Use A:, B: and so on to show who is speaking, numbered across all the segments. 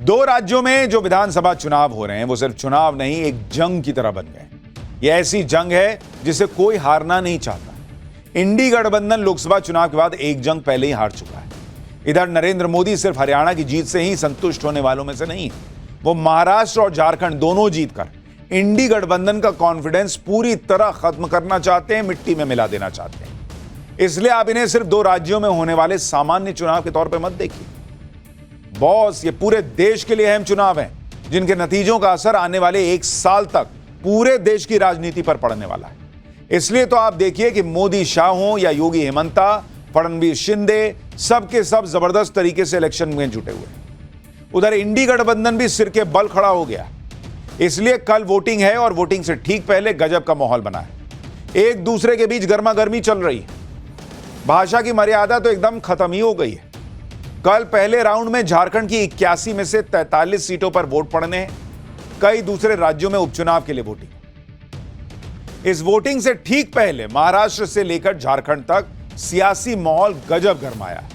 A: दो राज्यों में जो विधानसभा चुनाव हो रहे हैं वो सिर्फ चुनाव नहीं, एक जंग की तरह बन गए। ये ऐसी जंग है जिसे कोई हारना नहीं चाहता। इंडी गठबंधन लोकसभा चुनाव के बाद एक जंग पहले ही हार चुका है। इधर नरेंद्र मोदी सिर्फ हरियाणा की जीत से ही संतुष्ट होने वालों में से नहीं, वो महाराष्ट्र और झारखंड दोनों जीतकर इंडी गठबंधन का कॉन्फिडेंस पूरी तरह खत्म करना चाहते हैं, मिट्टी में मिला देना चाहते हैं। इसलिए आप इन्हें सिर्फ दो राज्यों में होने वाले सामान्य चुनाव के तौर पर मत देखिए बॉस, ये पूरे देश के लिए अहम चुनाव हैं, जिनके नतीजों का असर आने वाले एक साल तक पूरे देश की राजनीति पर पड़ने वाला है। इसलिए तो आप देखिए कि मोदी शाह हो या योगी हेमंता, फडणवीस शिंदे, सबके सब जबरदस्त तरीके से इलेक्शन में जुटे हुए। उधर इंडी गठबंधन भी सिर के बल खड़ा हो गया। इसलिए कल वोटिंग है और वोटिंग से ठीक पहले गजब का माहौल बना है। एक दूसरे के बीच गर्मा गर्मी चल रही है। भाषा की मर्यादा तो एकदम खत्म ही हो गई है। कल पहले राउंड में झारखंड की 81 में से 43 सीटों पर वोट पड़ने हैं। कई दूसरे राज्यों में उपचुनाव के लिए वोटिंग। इस वोटिंग से ठीक पहले महाराष्ट्र से लेकर झारखंड तक सियासी माहौल गजब गरमाया है।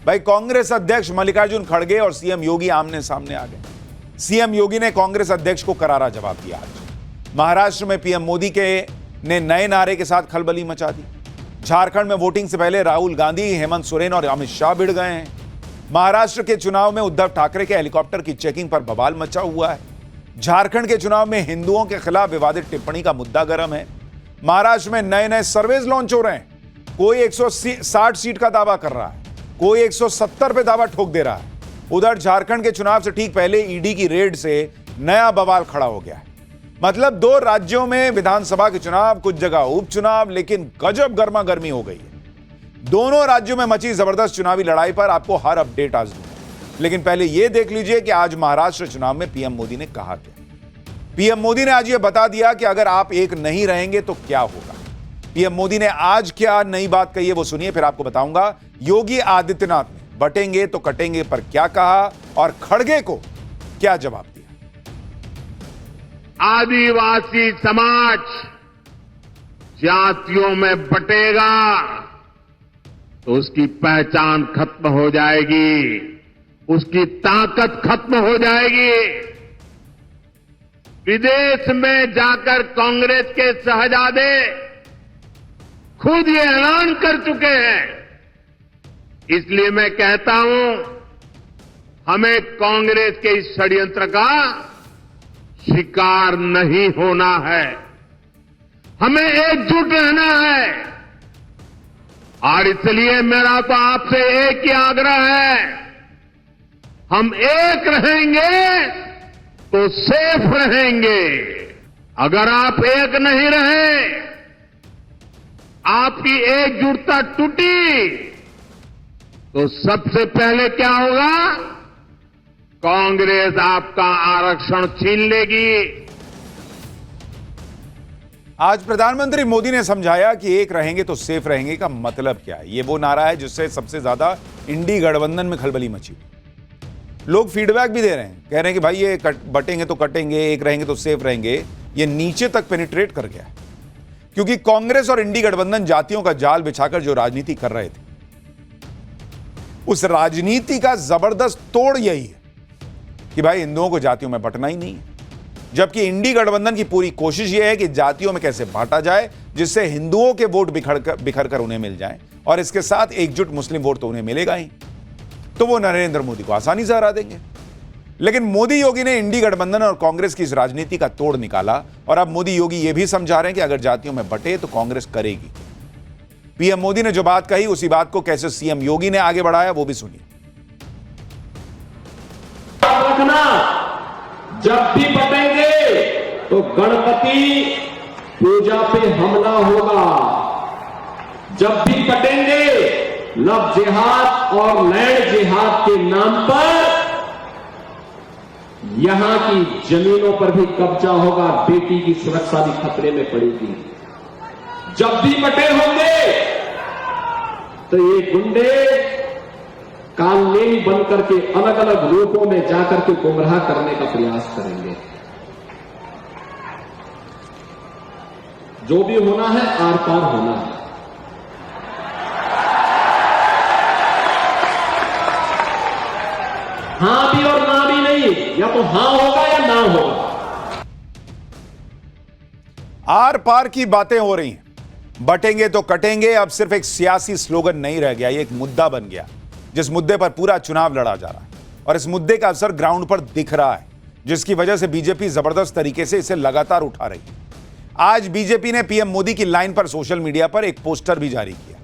A: भाई, कांग्रेस अध्यक्ष मल्लिकार्जुन खड़गे और सीएम योगी आमने सामने आ गए। सीएम योगी ने कांग्रेस अध्यक्ष को करारा जवाब दिया। आज महाराष्ट्र में पीएम मोदी ने नए नारे के साथ खलबली मचा दी। झारखंड में वोटिंग से पहले राहुल गांधी, हेमंत सोरेन और अमित शाह भिड़ गए हैं। महाराष्ट्र के चुनाव में उद्धव ठाकरे के हेलीकॉप्टर की चेकिंग पर बवाल मचा हुआ है। झारखंड के चुनाव में हिंदुओं के खिलाफ विवादित टिप्पणी का मुद्दा गर्म है। महाराष्ट्र में नए नए सर्वेज लॉन्च हो रहे हैं। कोई 160 सीट का दावा कर रहा है, कोई 170 पे दावा ठोक दे रहा है। उधर झारखंड के चुनाव से ठीक पहले ईडी की रेड से नया बवाल खड़ा हो गया है। मतलब दो राज्यों में विधानसभा के चुनाव, कुछ जगह उपचुनाव, लेकिन गजब गर्मा गर्मी हो गई है। दोनों राज्यों में मची जबरदस्त चुनावी लड़ाई पर आपको हर अपडेट आज दूंगा। लेकिन पहले यह देख लीजिए कि आज महाराष्ट्र चुनाव में पीएम मोदी ने कहा क्या। पीएम मोदी ने आज यह बता दिया कि अगर आप एक नहीं रहेंगे तो क्या होगा। पीएम मोदी ने आज क्या नई बात कही है वो सुनिए, फिर आपको बताऊंगा। योगी आदित्यनाथ ने बटेंगे तो कटेंगे पर क्या कहा और खड़गे को क्या जवाब दिया।
B: आदिवासी समाज जातियों में बटेगा तो उसकी पहचान खत्म हो जाएगी, उसकी ताकत खत्म हो जाएगी। विदेश में जाकर कांग्रेस के शहजादे खुद ये ऐलान कर चुके हैं। इसलिए मैं कहता हूं, हमें कांग्रेस के इस षड्यंत्र का शिकार नहीं होना है। हमें एकजुट रहना है। और इसलिए मेरा तो आपसे एक ही आग्रह है, हम एक रहेंगे तो सेफ रहेंगे। अगर आप एक नहीं रहे, आपकी एकजुटता टूटी, तो सबसे पहले क्या होगा? कांग्रेस आपका आरक्षण छीन लेगी।
A: आज प्रधानमंत्री मोदी ने समझाया कि एक रहेंगे तो सेफ रहेंगे का मतलब क्या है। ये वो नारा है जिससे सबसे ज्यादा इंडी गठबंधन में खलबली मची। लोग फीडबैक भी दे रहे हैं, कह रहे हैं कि भाई ये बटेंगे तो कटेंगे, एक रहेंगे तो सेफ रहेंगे, ये नीचे तक पेनिट्रेट कर गया है। क्योंकि कांग्रेस और इंडी गठबंधन जातियों का जाल बिछाकर जो राजनीति कर रहे थे, उस राजनीति का जबरदस्त तोड़ यही है कि भाई हिंदुओं को जातियों में बंटना ही नहीं है। जबकि इंडी गठबंधन की पूरी कोशिश यह है कि जातियों में कैसे बांटा जाए जिससे हिंदुओं के वोट बिखर कर उन्हें मिल जाएं, और इसके साथ एकजुट मुस्लिम वोट तो उन्हें मिलेगा ही, तो वो नरेंद्र मोदी को आसानी से हरा देंगे। लेकिन मोदी योगी ने इंडी गठबंधन और कांग्रेस की इस राजनीति का तोड़ निकाला, और अब मोदी योगी यह भी समझा रहे हैं कि अगर जातियों में बंटे तो कांग्रेस करेगी। पीएम मोदी ने जो बात कही, उसी बात को कैसे सीएम योगी ने आगे बढ़ाया वो भी सुनिए।
C: जब भी बटेंगे तो गणपति पूजा पे हमला होगा। जब भी बटेंगे लव जिहाद और लैंड जिहाद के नाम पर यहां की जमीनों पर भी कब्जा होगा। बेटी की सुरक्षा भी खतरे में पड़ेगी। जब भी बटे होंगे तो ये गुंडे कालनेमी बन करके अलग अलग रूपों में जाकर के गुमराह करने का प्रयास करेंगे। जो भी होना है आर पार होना है। हां भी और ना भी नहीं या तो हां होगा या ना होगा।
A: आर पार की बातें हो रही हैं, बटेंगे तो कटेंगे अब सिर्फ एक सियासी स्लोगन नहीं रह गया, ये एक मुद्दा बन गया जिस मुद्दे पर पूरा चुनाव लड़ा जा रहा है और इस मुद्दे का असर ग्राउंड पर दिख रहा है, जिसकी वजह से बीजेपी जबरदस्त तरीके से इसे लगातार उठा रही है। आज बीजेपी ने पीएम मोदी की लाइन पर सोशल मीडिया पर एक पोस्टर भी जारी किया।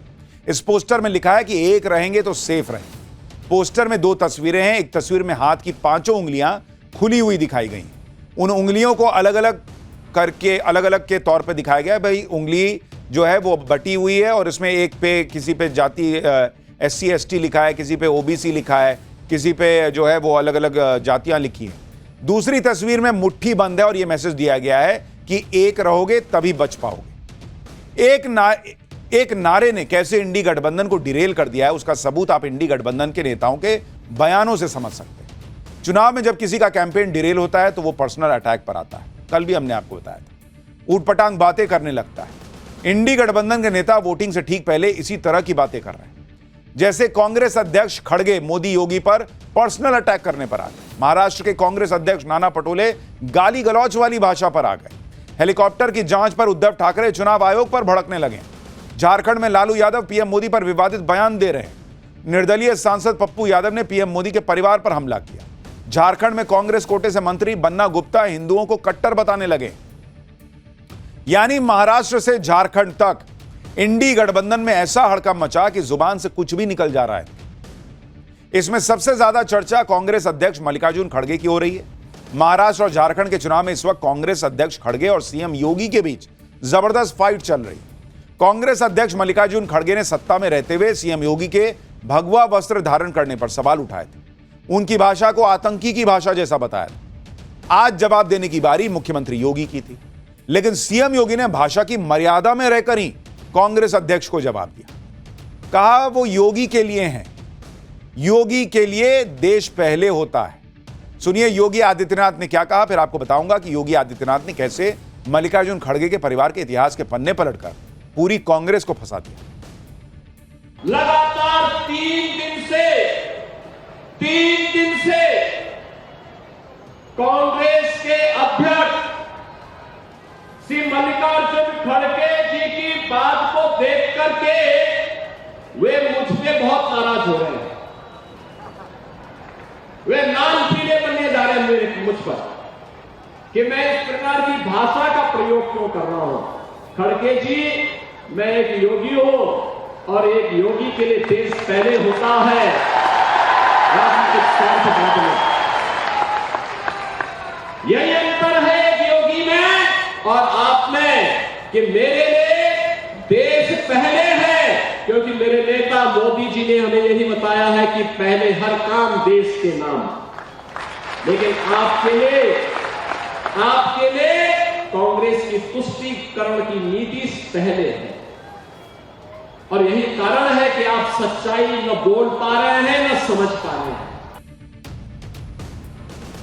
A: इस पोस्टर में लिखा है कि एक रहेंगे तो सेफ रहेंगे। पोस्टर में 2 तस्वीरें हैं। एक तस्वीर में हाथ की 5 उंगलियां खुली हुई दिखाई गई। उन उंगलियों को अलग अलग करके अलग अलग के तौर पे दिखाया गया है। भाई उंगली जो है वो बटी हुई है और इसमें एक पे किसी पे जाति SC ST लिखा है, किसी पे OBC लिखा है, किसी पे जो है वो अलग अलग जातियां लिखी हैं। दूसरी तस्वीर में मुट्ठी बंद है और ये मैसेज दिया गया है कि एक रहोगे तभी बच पाओगे। एक नारे ने कैसे इंडी गठबंधन को डिरेल कर दिया है उसका सबूत आप इंडी गठबंधन के नेताओं के बयानों से समझ सकते हैं। चुनाव में जब किसी का कैंपेन डिरेल होता है तो वो पर्सनल अटैक पर आता है। कल भी हमने आपको बताया था, ऊटपटांग बातें करने लगता है। इंडी गठबंधन के नेता वोटिंग से ठीक पहले इसी तरह की बातें कर रहे हैं। जैसे कांग्रेस अध्यक्ष खड़गे मोदी योगी पर पर्सनल अटैक करने पर आ गए। महाराष्ट्र के कांग्रेस अध्यक्ष नाना पटोले गाली गलौच वाली भाषा पर आ गए। हेलीकॉप्टर की जांच पर उद्धव ठाकरे चुनाव आयोग पर भड़कने लगे। झारखंड में लालू यादव पीएम मोदी पर विवादित बयान दे रहे हैं। निर्दलीय सांसद पप्पू यादव ने पीएम मोदी के परिवार पर हमला किया। झारखंड में कांग्रेस कोटे से मंत्री बन्ना गुप्ता हिंदुओं को कट्टर बताने लगे। यानी महाराष्ट्र से झारखंड तक इंडी गठबंधन में ऐसा हड़कंप मचा कि जुबान से कुछ भी निकल जा रहा है। इसमें सबसे ज्यादा चर्चा कांग्रेस अध्यक्ष मल्लिकार्जुन खड़गे की हो रही है। महाराष्ट्र और झारखंड के चुनाव में इस वक्त कांग्रेस अध्यक्ष खड़गे और सीएम योगी के बीच जबरदस्त फाइट चल रही है। कांग्रेस अध्यक्ष मल्लिकार्जुन खड़गे ने सत्ता में रहते हुए सीएम योगी के भगवा वस्त्र धारण करने पर सवाल उठाए थे। उनकी भाषा को आतंकी की भाषा जैसा बताया था। आज जवाब देने की बारी मुख्यमंत्री योगी की थी, लेकिन सीएम योगी ने भाषा की मर्यादा में रहकर ही कांग्रेस अध्यक्ष को जवाब दिया। कहा वो योगी के लिए हैं, योगी के लिए देश पहले होता है। सुनिए योगी आदित्यनाथ ने क्या कहा, फिर आपको बताऊंगा कि योगी आदित्यनाथ ने कैसे मल्लिकार्जुन खड़गे के परिवार के इतिहास के पन्ने पलटकर पूरी कांग्रेस को फंसा दिया।
C: लगातार 3 दिन से कांग्रेस के अध्यक्ष श्री मल्लिकार्जुन खड़गे जी की बात को देख करके वे मुझ पे बहुत नाराज हो रहे हैं। वे नाम पीले बनने जा रहे हैं मेरे मुझ पर कि मैं इस प्रकार की भाषा का प्रयोग क्यों कर रहा हूं। खड़गे जी, मैं एक योगी हूं और एक योगी के लिए देश पहले होता है, राजनीतिक स्वार्थ बाद में। यही अंतर है एक योगी में और आप में कि मेरे लिए देश पहले है, क्योंकि मेरे नेता मोदी जी ने हमें यही बताया है कि पहले हर काम देश के नाम। लेकिन आपके लिए कांग्रेस की तुष्टीकरण की नीति पहले है और यही कारण है कि आप सच्चाई न बोल पा रहे हैं न समझ पा रहे हैं।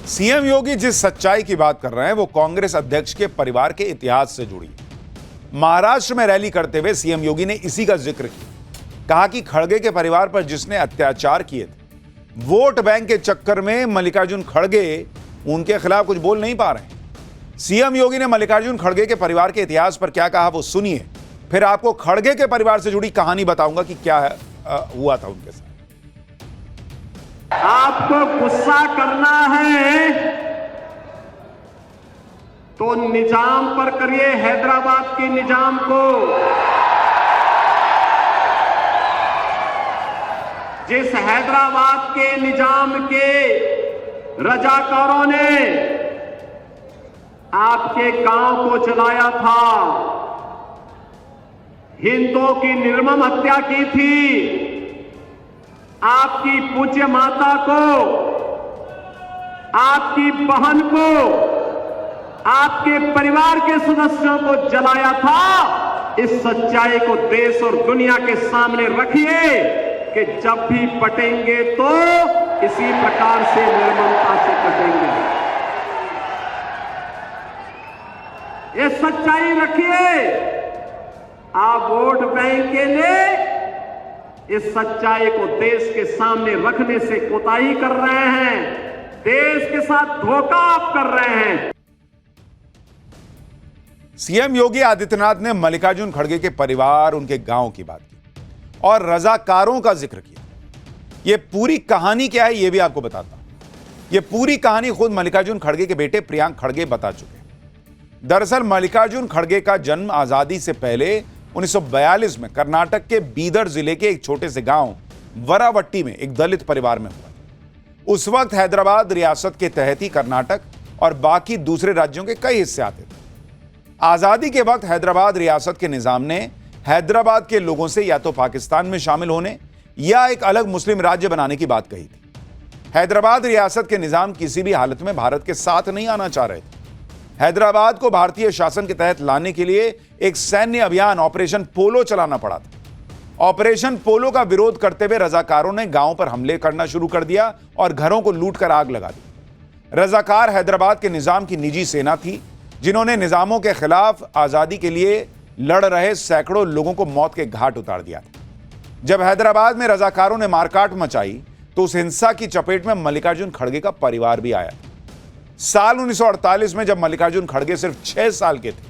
A: सीएम योगी जिस सच्चाई की बात कर रहे हैं वो कांग्रेस अध्यक्ष के परिवार के इतिहास से जुड़ी है। महाराष्ट्र में रैली करते हुए सीएम योगी ने इसी का जिक्र किया। कहा कि खड़गे के परिवार पर जिसने अत्याचार किए थे, वोट बैंक के चक्कर में मल्लिकार्जुन खड़गे उनके खिलाफ कुछ बोल नहीं पा रहे। सीएम योगी ने मल्लिकार्जुन खड़गे के परिवार के इतिहास पर क्या कहा वो सुनिए, फिर आपको खड़गे के परिवार से जुड़ी कहानी बताऊंगा कि क्या हुआ था उनके साथ।
C: आपको गुस्सा करना है तो निजाम पर करिए, हैदराबाद के निजाम को, जिस हैदराबाद के निजाम के रजाकारों ने आपके गांव को जलाया था, हिंदुओं की निर्मम हत्या की थी, आपकी पूज्य माता को, आपकी बहन को, आपके परिवार के सदस्यों को जलाया था। इस सच्चाई को देश और दुनिया के सामने रखिए कि जब भी पटेंगे तो इसी प्रकार से निर्ममता से पटेंगे। ये सच्चाई रखिए। आप वोट बैंक के लिए इस सच्चाई को देश के सामने रखने से कोताही कर रहे हैं। देश के साथ धोखा आप कर रहे हैं।
A: सीएम योगी आदित्यनाथ ने मल्लिकार्जुन खड़गे के परिवार, उनके गांव की बात की और रजाकारों का जिक्र किया। यह पूरी कहानी क्या है, यह भी आपको बताता हूं। यह पूरी कहानी खुद मल्लिकार्जुन खड़गे के बेटे प्रियांक खड़गे बता चुके हैं। दरअसल मल्लिकार्जुन खड़गे का जन्म आजादी से पहले 1942 में कर्नाटक के बीदर जिले के एक छोटे से गांव वरावट्टी में एक दलित परिवार में हुआ। उस वक्त हैदराबाद रियासत के तहत ही कर्नाटक और बाकी दूसरे राज्यों के कई हिस्से आते थे। आजादी के वक्त हैदराबाद रियासत के निजाम ने हैदराबाद के लोगों से या तो पाकिस्तान में शामिल होने या एक अलग मुस्लिम राज्य बनाने की बात कही थी। हैदराबाद रियासत के निजाम किसी भी हालत में भारत के साथ नहीं आना चाह रहे थे। हैदराबाद को भारतीय शासन के तहत लाने के लिए एक सैन्य अभियान ऑपरेशन पोलो चलाना पड़ा था। ऑपरेशन पोलो का विरोध करते हुए रजाकारों ने गांव पर हमले करना शुरू कर दिया और घरों को लूटकर आग लगा दी। रजाकार हैदराबाद के निजाम की निजी सेना थी, जिन्होंने निजामों के खिलाफ आजादी के लिए लड़ रहे सैकड़ों लोगों को मौत के घाट उतार दिया था। जब हैदराबाद में रजाकारों ने मारकाट मचाई तो उस हिंसा की चपेट में मल्लिकार्जुन खड़गे का परिवार भी आया। साल 1948 में जब मल्लिकार्जुन खड़गे सिर्फ 6 साल के थे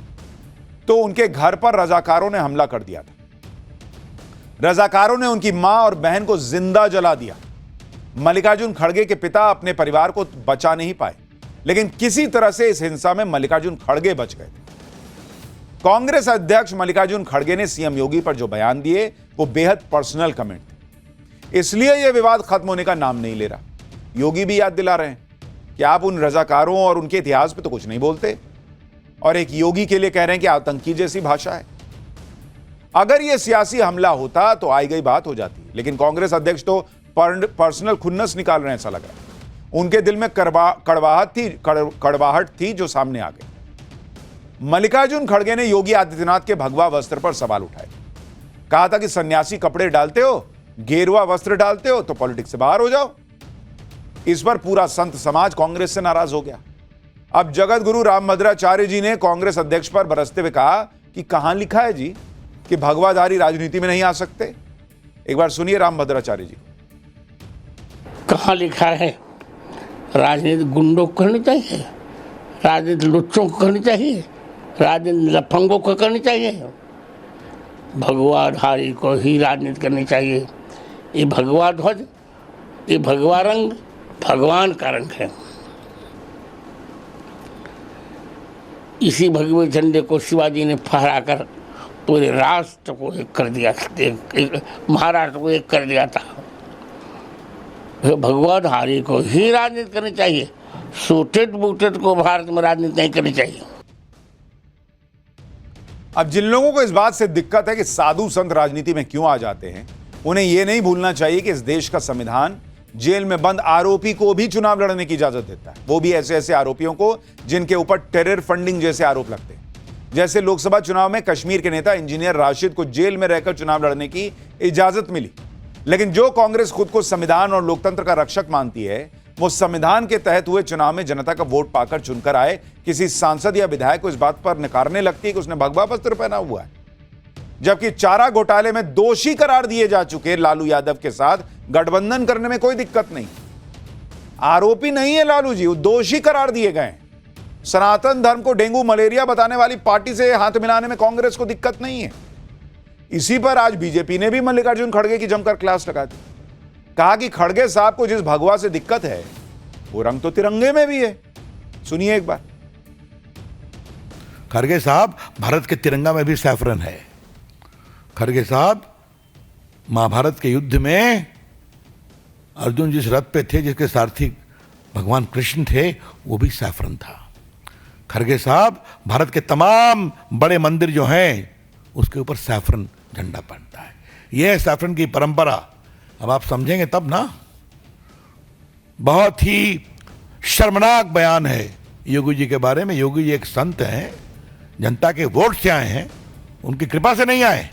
A: तो उनके घर पर रजाकारों ने हमला कर दिया था। रजाकारों ने उनकी मां और बहन को जिंदा जला दिया। मल्लिकार्जुन खड़गे के पिता अपने परिवार को बचा नहीं पाए, लेकिन किसी तरह से इस हिंसा में मल्लिकार्जुन खड़गे बच गए। कांग्रेस अध्यक्ष मल्लिकार्जुन खड़गे ने सीएम योगी पर जो बयान दिए वो बेहद पर्सनल कमेंट थे, इसलिए यह विवाद खत्म होने का नाम नहीं ले रहा। योगी भी याद दिला रहे हैं कि आप उन रजाकारों और उनके इतिहास पे तो कुछ नहीं बोलते, और एक योगी के लिए कह रहे हैं कि आतंकी जैसी भाषा है। अगर यह सियासी हमला होता तो आई गई बात हो जाती, लेकिन कांग्रेस अध्यक्ष तो पर्सनल खुन्नस निकाल रहे हैं, ऐसा लग रहा है। उनके दिल में कड़वाहट थी जो सामने आ गई। मल्लिकार्जुन खड़गे ने योगी आदित्यनाथ के भगवा वस्त्र पर सवाल उठाए। कहा था कि सन्यासी कपड़े डालते हो, गेरुआ वस्त्र डालते हो तो पॉलिटिक्स से बाहर हो जाओ। इस पर पूरा संत समाज कांग्रेस से नाराज हो गया। अब जगत गुरु रामभद्राचार्य जी ने कांग्रेस अध्यक्ष पर बरसते हुए कहा कि कहां लिखा है जी कि भगवाधारी राजनीति में नहीं आ सकते। एक बार सुनिए रामभद्राचार्य जी।
D: कहां लिखा है? राजनीति गुंडों को करनी चाहिए, राजनीति लुच्चों को करनी चाहिए, राजनीति लफंगों को करनी चाहिए। भगवाधारी को ही राजनीति करनी चाहिए। ये भगवा ध्वज, ये भगवा रंग भगवान का रंग है। इसी भगवे झंडे को शिवाजी ने फहराकर पूरे राष्ट्र को एक कर दिया, महाराष्ट्र को एक कर दिया था। भगवाधारी को ही राजनीति करनी चाहिए, सूटेड बूटेड को भारत में राजनीति नहीं करनी चाहिए।
A: अब जिन लोगों को इस बात से दिक्कत है कि साधु संत राजनीति में क्यों आ जाते हैं, उन्हें यह नहीं भूलना चाहिए कि इस देश का संविधान जेल में बंद आरोपी को भी चुनाव लड़ने की इजाजत देता है, वो भी ऐसे ऐसे आरोपियों को जिनके ऊपर टेरर फंडिंग जैसे आरोप लगते हैं। जैसे लोकसभा चुनाव में कश्मीर के नेता इंजीनियर राशिद को जेल में रहकर चुनाव लड़ने की इजाजत मिली। लेकिन जो कांग्रेस खुद को संविधान और लोकतंत्र का रक्षक मानती है, वो संविधान के तहत हुए चुनाव में जनता का वोट पाकर चुनकर आए किसी सांसद या विधायक को इस बात पर नकारने लगती है कि उसने भगवा वस्त्र पहना हुआ है। जबकि चारा घोटाले में दोषी करार दिए जा चुके लालू यादव के साथ गठबंधन करने में कोई दिक्कत नहीं। आरोपी नहीं है लालू जी, वो दोषी करार दिए गए। सनातन धर्म को डेंगू मलेरिया बताने वाली पार्टी से हाथ मिलाने में कांग्रेस को दिक्कत नहीं है। इसी पर आज बीजेपी ने भी मल्लिकार्जुन खड़गे की जमकर क्लास लगा दी। कहा कि खड़गे साहब को जिस भगवा से दिक्कत है वो रंग तो तिरंगे में भी है। सुनिए एक बार।
E: खड़गे साहब, भारत के तिरंगा में भी सैफरन है। खड़गे साहब, महाभारत के युद्ध में अर्जुन जिस रथ पे थे, जिसके सारथी भगवान कृष्ण थे, वो भी सैफरन था। खड़गे साहब, भारत के तमाम बड़े मंदिर जो हैं उसके ऊपर सैफरन झंडा पड़ता है। यह है सैफरन की परंपरा। अब आप समझेंगे तब ना। बहुत ही शर्मनाक बयान है योगी जी के बारे में। योगी जी एक संत हैं, जनता के वोट से आए हैं, उनकी कृपा से नहीं आए।